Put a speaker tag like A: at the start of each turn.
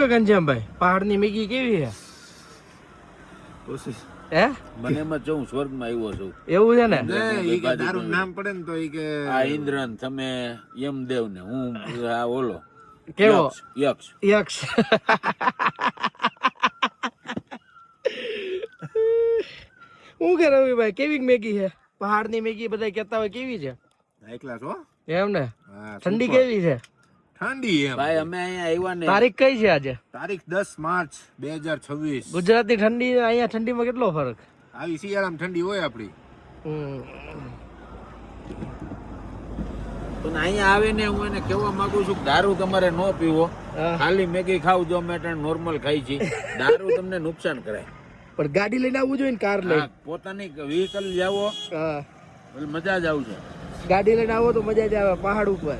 A: કે ઘનશ્યામભાઈ પહાડની મેગી કેવી છે?
B: કોશિશ
A: હે
B: મને એમ જ હું સ્વર્ગમાં આવ્યો છું.
A: એવું છે ને?
C: ઈ કે તારું નામ પડે ને તો ઈ કે
B: આ ઇન્દ્રન તમે યમદેવ ને હું આ ઓલો
A: કેવો
B: યક્ષ
A: યક્ષ હું કે રવિભાઈ કેવી મેગી છે? પહાડની મેગી બધા કહેતા હોય કેવી છે?
C: એકલા છો
A: એમ ને?
C: હા,
A: ઠંડી
C: super.
A: કેવી છે?
C: ઠંડી એમ
B: ભાઈ અમે અહીંયા આવ્યા ને
A: તારીખ કઈ છે આજે?
C: તારીખ 10 માર્ચ 2026.
A: ગુજરાતની ઠંડી અહીંયા ઠંડીમાં કેટલો ફરક?
C: આવી શિયાળામાં ઠંડી હોય આપડી.
B: પણ અહીંયા આવે ને હું એને કહેવા માંગુ છું કે દારૂ તમારે ન પીવો,
A: હા.
B: ખાલી મેગી ખાવ. જો અમે નોર્મલ ખાઈ છીએ, દારૂ તમને નુકસાન કરે.
A: પણ ગાડી લઈને આવવું જોઈએ ને કાર
B: હા,
A: લઈને?
B: પોતાની વ્હીકલ જાવો
A: હા
B: એટલે મજા જ આવશે.
A: ગાડી લઈને આવો તો મજા જ આવે પહાડ ઉપર.